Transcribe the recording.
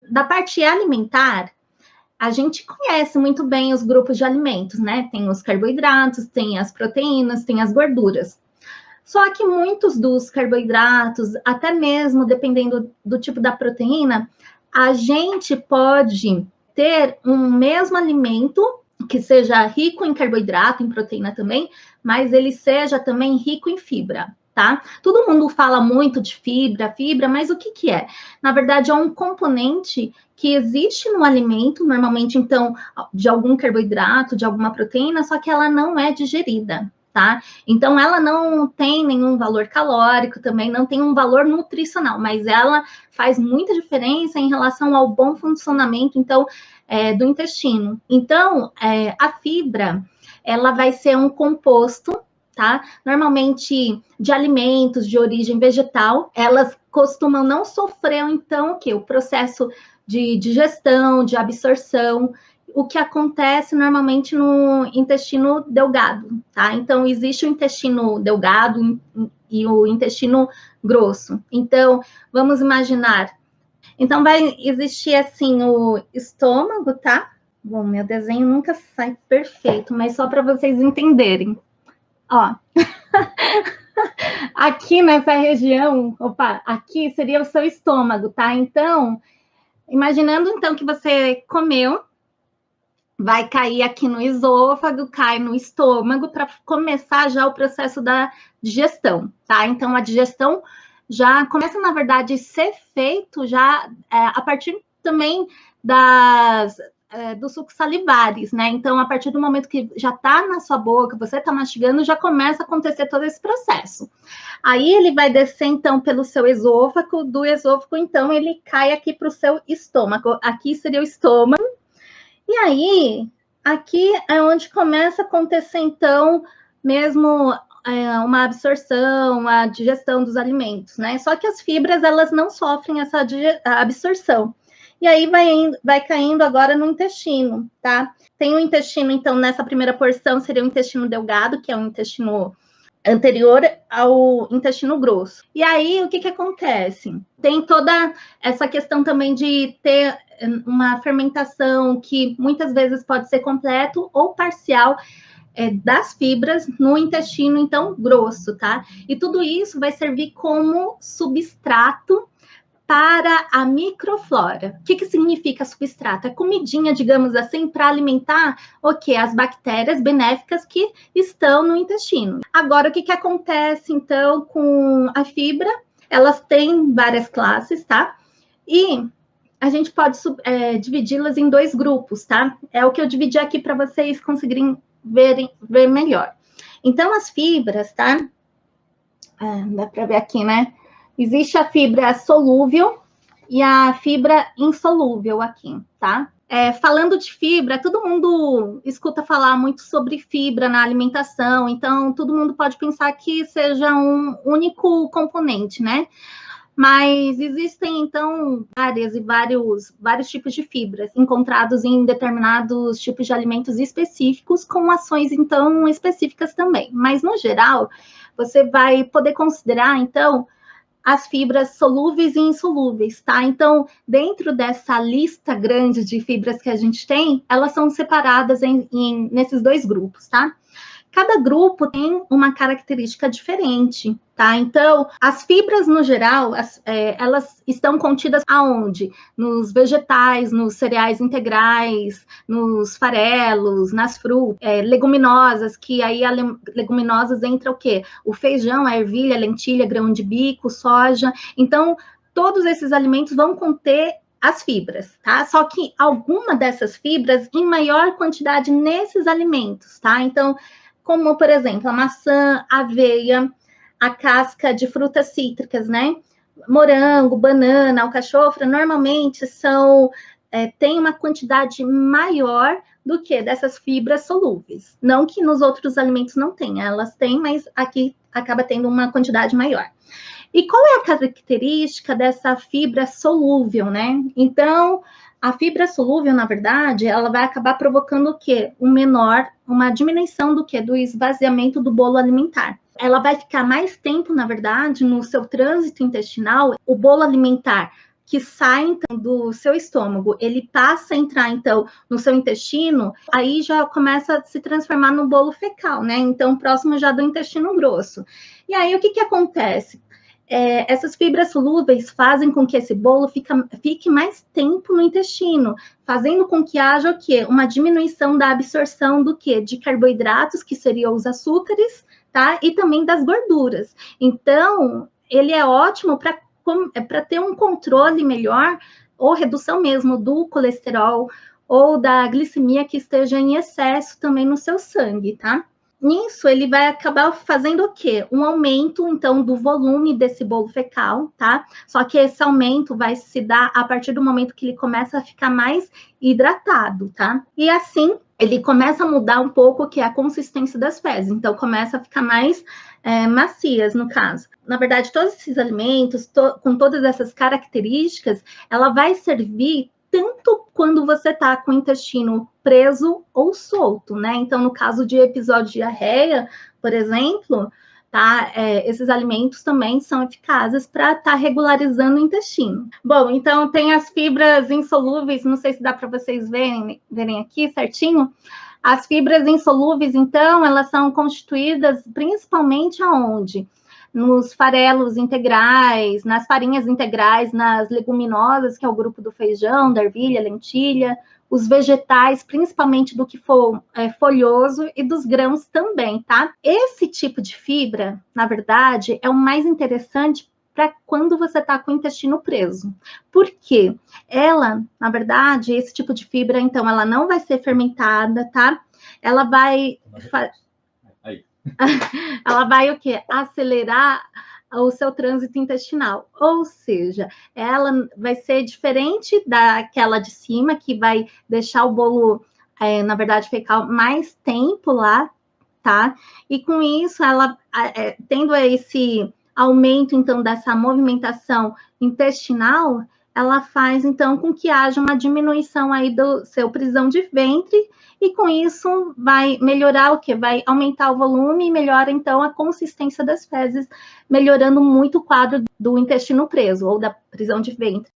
da parte alimentar, a gente conhece muito bem os grupos de alimentos, né? Tem os carboidratos, tem as proteínas, tem as gorduras. Só que muitos dos carboidratos, até mesmo dependendo do tipo da proteína, a gente pode ter um mesmo alimento que seja rico em carboidrato, em proteína também, mas ele seja também rico em fibra, tá? Todo mundo fala muito de fibra, mas o que que é? Na verdade, é um componente que existe no alimento, normalmente, então, de algum carboidrato, de alguma proteína, só que ela não é digerida, tá? Então, ela não tem nenhum valor calórico, também não tem um valor nutricional, mas ela faz muita diferença em relação ao bom funcionamento, então, do intestino. Então, a fibra, ela vai ser um composto, tá? Normalmente, de alimentos de origem vegetal, elas costumam não sofrer, então, o quê? O processo de digestão, de absorção, o que acontece normalmente no intestino delgado, tá? Então, existe o intestino delgado e o intestino grosso. Então, vamos imaginar. Então, vai existir, assim, o estômago, tá? Bom, meu desenho nunca sai perfeito, mas só para vocês entenderem. Ó, aqui nessa região, aqui seria o seu estômago, tá? Então, imaginando, então, que você comeu, vai cair aqui no esôfago, cai no estômago para começar já o processo da digestão, tá? Então, a digestão já começa, na verdade, a ser feito já a partir também dos sucos salivares, né? Então, a partir do momento que já está na sua boca, você está mastigando, já começa a acontecer todo esse processo. Aí ele vai descer, então, pelo seu esôfago, do esôfago, então, ele cai aqui para o seu estômago. Aqui seria o estômago. E aí, aqui é onde começa a acontecer, então, mesmo uma absorção, a digestão dos alimentos, né? Só que as fibras, elas não sofrem essa absorção. E aí vai caindo agora no intestino, tá? Tem o intestino, então, nessa primeira porção, seria o intestino delgado, que é o intestino anterior ao intestino grosso. E aí, o que acontece? Tem toda essa questão também de ter uma fermentação que muitas vezes pode ser completo ou parcial das fibras no intestino, então, grosso, tá? E tudo isso vai servir como substrato para a microflora. O que significa substrato? É comidinha, digamos assim, para alimentar o quê? As bactérias benéficas que estão no intestino. Agora, o que acontece, então, com a fibra? Elas têm várias classes, tá? E a gente pode dividi-las em dois grupos, tá? É o que eu dividi aqui para vocês conseguirem ver melhor. Então, as fibras, tá? Dá para ver aqui, né? Existe a fibra solúvel e a fibra insolúvel aqui, tá? Falando de fibra, todo mundo escuta falar muito sobre fibra na alimentação, então todo mundo pode pensar que seja um único componente, né? Mas existem, então, vários tipos de fibras encontrados em determinados tipos de alimentos específicos, com ações, então, específicas também. Mas, no geral, você vai poder considerar, então, as fibras solúveis e insolúveis, tá? Então, dentro dessa lista grande de fibras que a gente tem, elas são separadas nesses dois grupos, tá? Cada grupo tem uma característica diferente, tá? Então, as fibras, no geral, elas estão contidas aonde? Nos vegetais, nos cereais integrais, nos farelos, nas frutas, leguminosas, que aí leguminosas entra o quê? O feijão, a ervilha, a lentilha, grão de bico, soja. Então, todos esses alimentos vão conter as fibras, tá? Só que alguma dessas fibras em maior quantidade nesses alimentos, tá? Então, como, por exemplo, a maçã, a aveia, a casca de frutas cítricas, né? Morango, banana, alcachofra, normalmente tem uma quantidade maior do que dessas fibras solúveis. Não que nos outros alimentos não tenha, elas têm, mas aqui acaba tendo uma quantidade maior. E qual é a característica dessa fibra solúvel, né? Então, a fibra solúvel, na verdade, ela vai acabar provocando o quê? Uma diminuição do quê? Do esvaziamento do bolo alimentar. Ela vai ficar mais tempo, na verdade, no seu trânsito intestinal. O bolo alimentar que sai então, do seu estômago, ele passa a entrar então no seu intestino, aí já começa a se transformar no bolo fecal, né? Então, próximo já do intestino grosso. E aí, o que que acontece? Essas fibras solúveis fazem com que esse bolo fique mais tempo no intestino, fazendo com que haja o quê? Uma diminuição da absorção do quê? De carboidratos, que seriam os açúcares, tá? E também das gorduras. Então, ele é ótimo para ter um controle melhor ou redução mesmo do colesterol ou da glicemia que esteja em excesso também no seu sangue, tá? Nisso, ele vai acabar fazendo o quê? Um aumento, então, do volume desse bolo fecal, tá? Só que esse aumento vai se dar a partir do momento que ele começa a ficar mais hidratado, tá? E assim, ele começa a mudar um pouco o que é a consistência das fezes. Então, começa a ficar mais macias, no caso. Na verdade, todos esses alimentos, com todas essas características, ela vai servir tanto quando você está com o intestino preso ou solto, né? Então, no caso de episódio de diarreia, por exemplo, tá? Esses alimentos também são eficazes para estar regularizando o intestino. Bom, então tem as fibras insolúveis, não sei se dá para vocês verem aqui certinho. As fibras insolúveis, então, elas são constituídas principalmente aonde? Nos farelos integrais, nas farinhas integrais, nas leguminosas, que é o grupo do feijão, da ervilha, lentilha, os vegetais, principalmente do que for folhoso, e dos grãos também, tá? Esse tipo de fibra, na verdade, é o mais interessante para quando você está com o intestino preso. Por quê? Ela, na verdade, esse tipo de fibra, então, ela não vai ser fermentada, tá? Ela vai... Ela vai o quê? Acelerar o seu trânsito intestinal. Ou seja, ela vai ser diferente daquela de cima, que vai deixar o bolo, na verdade, fecal mais tempo lá, tá? E com isso, ela tendo esse aumento, então, dessa movimentação intestinal, ela faz, então, com que haja uma diminuição aí do seu prisão de ventre, e com isso vai melhorar o quê? Vai aumentar o volume e melhora, então, a consistência das fezes, melhorando muito o quadro do intestino preso, ou da prisão de ventre.